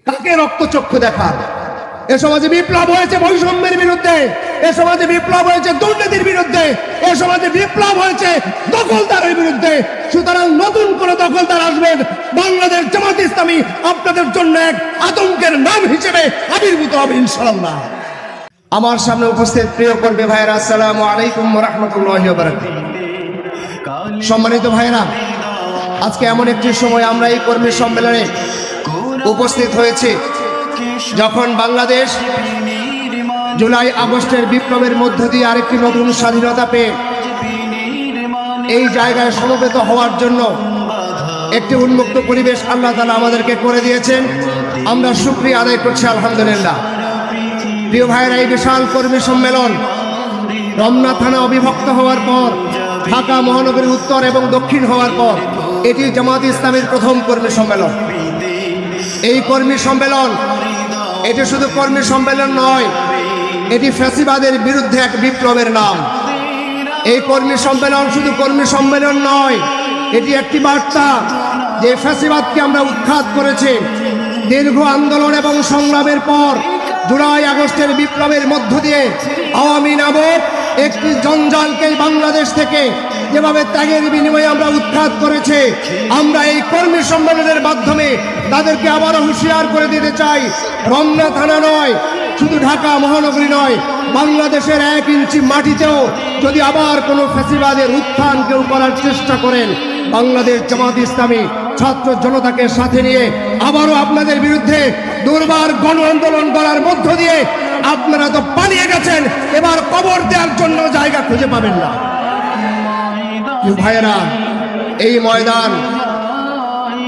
কাকে রক্তচক্ষু দেখান? এ সমাজে বিপ্লব হয়েছে বৈষম্যের বিরুদ্ধে, এ সমাজে বিপ্লব হয়েছে দুর্নীতির বিরুদ্ধে, এ সমাজে বিপ্লব হয়েছে দখলদারের বিরুদ্ধে। সুতরাং নতুন করে দখলদার আসবেন, বাংলাদেশ জামাত ইসলামী আপনাদের জন্য এক আতঙ্কের নাম হিসেবে আবির্ভূত হবে ইনশাআল্লাহ। আমার সামনে উপস্থিত প্রিয় কর্মী ভাইয়েরা, আসসালামু আলাইকুম ওয়া রাহমাতুল্লাহি ওয়া বারাকাতুহু। সম্মানিত ভাইয়েরা, আজকে এমন একটি সময় আমরা এই কর্মী সম্মেলনে উপস্থিত হয়েছি যখন বাংলাদেশ জুলাই আগস্টের বিপ্লবের মধ্য দিয়ে আরেকটি নতুন স্বাধীনতা পেয়ে এই জায়গায় সমবেত হওয়ার জন্য একটি উন্মুক্ত পরিবেশ আল্লাহ তাআলা আমাদেরকে করে দিয়েছেন। আমরা শুকরিয়া আদায় করছি আলহামদুলিল্লাহ। প্রিয় ভাইয়েরা, এই বিশাল কর্মী সম্মেলন রমনা থানা অবিভক্ত হওয়ার পর, ঢাকা মহানগরীর উত্তর এবং দক্ষিণ হওয়ার পর এটি জামাত ইসলামীর প্রথম কর্মী সম্মেলন। এই কর্মী সম্মেলন এটি শুধু কর্মী সম্মেলন নয়, এটি ফ্যাসিবাদের বিরুদ্ধে এক বিপ্লবের নাম। এই কর্মী সম্মেলন শুধু কর্মী সম্মেলন নয়, এটি একটি বার্তা যে ফ্যাসিবাদকে আমরা উৎখাত করেছি। দীর্ঘ আন্দোলন এবং সংগ্রামের পর জুলাই আগস্টের বিপ্লবের মধ্য দিয়ে আওয়ামী নামক একটি জঞ্জালকে বাংলাদেশ থেকে যেভাবে ত্যাগের বিনিময়ে আমরা উৎখাত করেছি, আমরা এই কর্মী সম্মেলনের মাধ্যমে তাদেরকে আবারও হুঁশিয়ার করে দিতে চাই, রমনা থানা নয়, শুধু ঢাকা মহানগরী নয়, বাংলাদেশের 1 ইঞ্চি মাটিতেও যদি আবার কোনো ফ্যাসিবাদের উত্থান কেউ করার চেষ্টা করেন, বাংলাদেশ জামাত ইসলামী ছাত্র জনতাকে সাথে নিয়ে আবারও আপনাদের বিরুদ্ধে দুর্বার গণ আন্দোলন করার মধ্য দিয়ে আপনারা তো পালিয়ে গেছেন, এবার কবর দেওয়ার জন্য জায়গা খুঁজে পাবেন না। ভাইয়েরা, এই ময়দান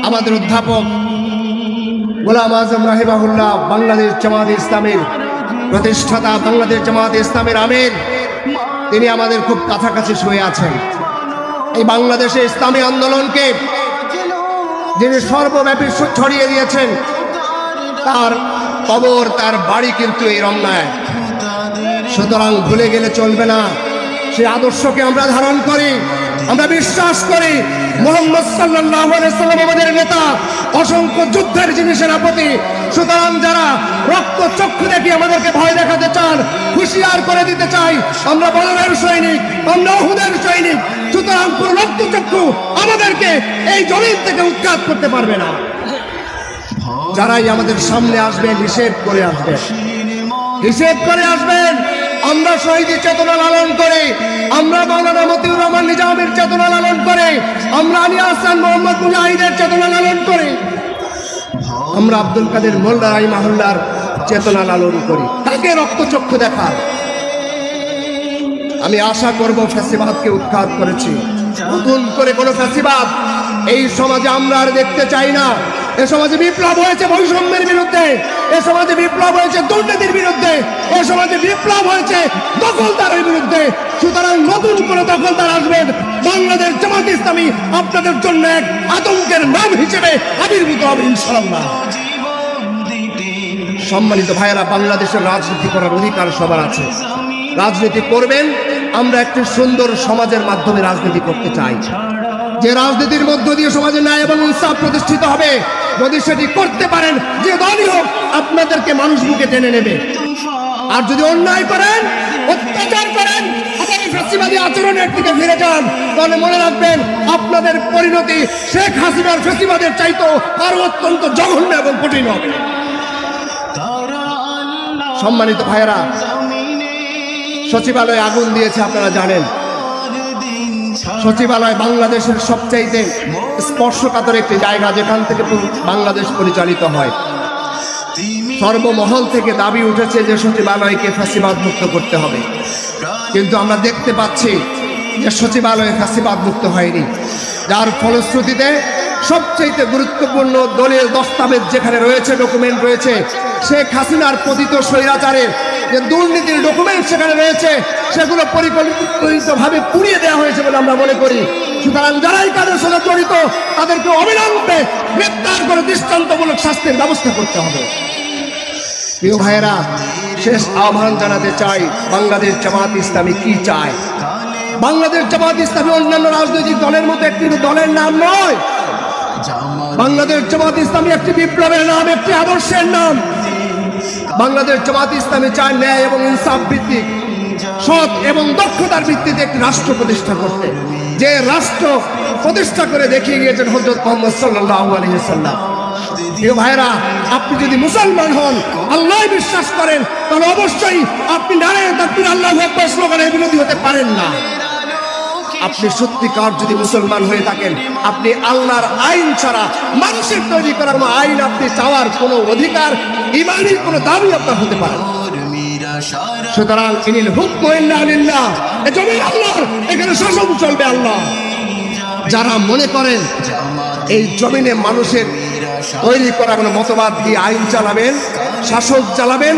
আমাদের অধ্যাপক গোলাম আজম রাহিমাহুল্লাহ, বাংলাদেশ জামাত ইসলামের প্রতিষ্ঠাতা, বাংলাদেশ জামাত ইসলামের আমির, তিনি আমাদের খুব কাছাকাছি শুয়ে আছেন। এই বাংলাদেশে ইসলামী আন্দোলনকে যিনি সর্বব্যাপী ছড়িয়ে দিয়েছেন, তার কবর, তার বাড়ি কিন্তু এই রমনায়। সুতরাং ভুলে গেলে চলবে না, সেই আদর্শকে আমরা ধারণ করি, আমরা বিশ্বাস করি মুহাম্মদ সাল্লাল্লাহু আলাইহি সাল্লাম আমাদের নেতা, অসংখ্য যুদ্ধের যিনি সেনাপতি। সুতরাং যারা রক্ত চক্ষু দেখি আমাদেরকে ভয় দেখাতে চান, হুঁশিয়ার করে দিতে চাই, আমরা বদরের সৈনিক, আমরা উহুদের সৈনিক। সুতরাং পুরো রক্ত চক্ষু আমাদেরকে এই জমিন থেকে উৎখাত করতে পারবে না। যারাই আমাদের সামনে আসবেন, হিসেব করে আসবেন, হিসেব করে আসবেন। আমরা শহীদের চেতনা লালন করে, আমরা মাওলানা মতিউর রহমান নিজামের চেতনা লালন করে, আমরা আলী আহসান মোহাম্মদ মুজাহিদের চেতনা লালন করে, আমরা আব্দুল কাদের মোল্লা রাহিমাহুল্লাহর চেতনা লালন করি। তাকে রক্তচক্ষু দেখান। আমি আশা করব ফ্যাসিবাদকে উৎখাত করেছি, নতুন করে কোনো ফ্যাসিবাদ এই সমাজে আমরা আর দেখতে চাই না। এ সমাজে বিপ্লব হয়েছে বৈষম্যের বিরুদ্ধে, এ সমাজে বিপ্লব হয়েছে দুর্নীতির বিরুদ্ধে, এ সমাজে বিপ্লব হয়েছে দখলদারের বিরুদ্ধে। সুতরাং নতুন করে দখলদার আসবেন, বাংলাদেশ জামাত ইসলামী আপনাদের জন্য এক আতঙ্কের নাম হিসেবে আবির্ভূত হবে ইনশাআল্লাহ। সম্মানিত ভাইয়েরা, বাংলাদেশের রাজনীতি করার অধিকার সবার আছে, রাজনীতি করবেন। আমরা একটি সুন্দর সমাজের মাধ্যমে রাজনীতি করতে চাই, যে রাজনীতির মধ্য দিয়ে সমাজে ন্যায় এবং ইনসাফ প্রতিষ্ঠিত হবে। যদি সেটি করতে পারেন, যে দলই হোক, আপনাদেরকে মানুষ বুকে টেনে নেবে। আর যদি অন্যায় করেন, অত্যাচার করেন, ফ্যাসিবাদী আচরণের দিকে ফিরে যান, তাহলে মনে রাখবেন আপনাদের পরিণতি শেখ হাসিনার ফ্যাসিবাদের চাইতো আরো অত্যন্ত জঘন্য এবং কঠিন হবে। সম্মানিত ভাইয়েরা, সচিবালয়ে আগুন দিয়েছে, আপনারা জানেন। সচিবালয় বাংলাদেশের সবচাইতে স্পর্শকাতর একটি জায়গা, যেখান থেকে বাংলাদেশ পরিচালিত হয়। সর্বমহল থেকে দাবি উঠেছে যে সচিবালয়কে ফ্যাসিবাদ মুক্ত করতে হবে, কিন্তু আমরা দেখতে পাচ্ছি যে সচিবালয় ফ্যাসিবাদ মুক্ত হয়নি, যার ফলশ্রুতিতে সবচাইতে গুরুত্বপূর্ণ দলিল দস্তাবেজ যেখানে রয়েছে, ডকুমেন্ট রয়েছে, শেখ হাসিনার পতিত স্বৈরাচারের যে দুর্নীতির ডকুমেন্ট সেখানে রয়েছে, সেগুলো পরিকল্পিতভাবে পুড়িয়ে দেওয়া হয়েছে বলে আমরা মনে করি। সুতরাং যারাই কাজের সাথে জড়িত, তাদেরকে অবিলম্বে গ্রেপ্তার করে দৃষ্টান্তমূলক শাস্তির ব্যবস্থা করতে হবে। প্রিয় ভাইয়েরা, শেষ আহ্বান জানাতে চাই, বাংলাদেশ জামাত ইসলামী কি চায়। বাংলাদেশ জামাত ইসলামী অন্যান্য রাজনৈতিক দলের মতো একটি দলের নাম নয়। বাংলাদেশ জামাত ইসলামী একটি বিপ্লবের নাম, একটি আদর্শের নাম। বাংলাদেশ জামাত ইসলামী চায় ন্যায় এবং ইনসাফ ভিত্তিক, সৎ এবং দক্ষতার ভিত্তিতে একটি রাষ্ট্র প্রতিষ্ঠা করতে, যে রাষ্ট্র প্রতিষ্ঠা করে দেখিয়ে গিয়েছেন হযরত মুহাম্মদ সাল্লাল্লাহু আলাইহি ওয়াসাল্লাম। প্রিয় ভাইরা, আপনি যদি মুসলমান হন, আল্লাহ বিশ্বাস করেন, তাহলে অবশ্যই আপনি নারায়ে তাকবীর আল্লাহু আকবার স্লোগানের বিরোধী হতে পারেন না। আপনি সত্যিকার যদি মুসলমান হয়ে থাকেন, আপনি আল্লাহর আইন ছাড়া মানুষের তৈরি করা কোনো আইন আপনি চাওয়ার কোনো অধিকার, ইমানের কোনো দাবি আপনার হতে পারে না। সুতরাং ইনিল হুকমু ইল্লা লিল্লাহ, এ জমিন আল্লাহর, এখানে শাসন চলবে আল্লাহ। যারা মনে করেন এই জমিনে মানুষের তৈরি করা কোনো মতবাদ দিয়ে আইন চালাবেন, শাসক চালাবেন,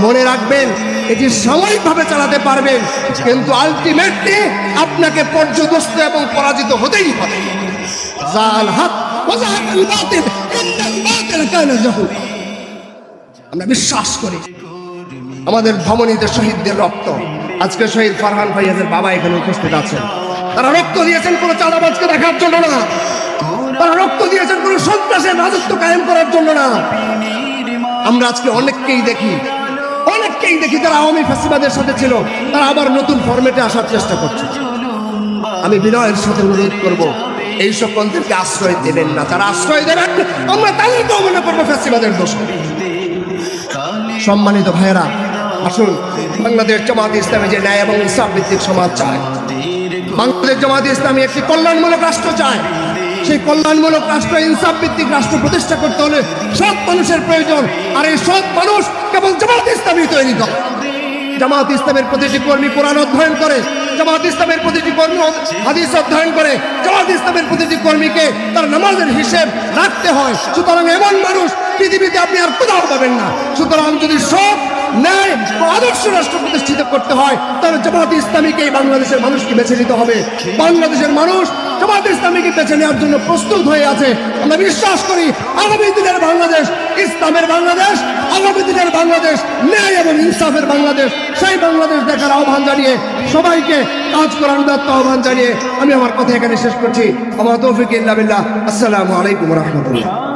মনে রাখবেন এটি সাময়িকভাবে চালাতে পারবেন, কিন্তু আলটিমেটলি আপনাকে পর্যদস্ত এবং পরাজিত হতেই হবে। জাল হক ওয়া যাহাকাল বাতিল ইন্নাল বাতিল কানা যাহুকা। আমরা বিশ্বাস করি আমাদের ধমনীতে শহীদদের রক্ত। আজকে শহীদ ফারহান ফাইয়াজের বাবা এখানে উপস্থিত আছেন। তারা রক্ত দিয়েছেন কোনো চাঁদাবাজকে দেখার জন্য না, তারা রক্ত দিয়েছেন কোনো সন্ত্রাসের রাজত্ব কায়েম করার জন্য না। আমরা আজকে অনেককেই দেখি যারা আওয়ামী ফ্যাসিবাদের সাথে ছিল, তারা আবার নতুন ফরম্যাটে আসার চেষ্টা করছে। আমি বিনয়ের সাথে অনুরোধ করব, এই সকলদেরকে আশ্রয় দেবেন না। তারা আশ্রয় দেবেন, আমরা তাদেরকেও মনে করবো ফ্যাসিবাদের দোষ। সম্মানিত ভাইয়েরা, আসুন বাংলাদেশ জামাত ইসলামী যে ন্যায় এবং ইনসাফ ভিত্তিক সমাজ চায়, বাংলাদেশ জামাত ইসলামী একটি কল্যাণমূলক রাষ্ট্র চায়। সেই কল্যাণমূলক রাষ্ট্র, ইনসাফ ভিত্তিক রাষ্ট্র প্রতিষ্ঠা করতে হলে সৎ মানুষের প্রয়োজন, আর এই সৎ মানুষ কেবল জামাত ইসলামী তৈরি করে। জামাত ইসলামের প্রতিটি কর্মী কোরআন অধ্যয়ন করে, জামাত ইসলামের প্রতিটি কর্মী হাদিস অধ্যয়ন করে, জামাত ইসলামের প্রতিটি কর্মীকে তার নামাজের হিসেব রাখতে হয়। সুতরাং এমন মানুষ পৃথিবীতে আপনি আর কোথাও পাবেন না। সুতরাং যদি সৎ, ন্যায় ও আদর্শ রাষ্ট্র প্রতিষ্ঠিত করতে হয়, তাহলে জামাত ইসলামীকে বাংলাদেশের মানুষকে বেছে নিতে হবে। বাংলাদেশের মানুষ জামাত ইসলামীকে বেছে নেওয়ার জন্য প্রস্তুত হয়ে আছে। আমরা বিশ্বাস করি আগামী দিনের বাংলাদেশ ইসলামের বাংলাদেশ, আগামী দিনের বাংলাদেশ ন্যায় এবং ইনসাফের বাংলাদেশ। সেই বাংলাদেশ দেখার আহ্বান জানিয়ে, সবাইকে কাজ করার আহ্বান জানিয়ে আমি আমার কথা এখানে শেষ করছি। আমার তৌফিক ইল্লা বিল্লাহ। আসসালামু আলাইকুম ওয়া রাহমাতুল্লাহ।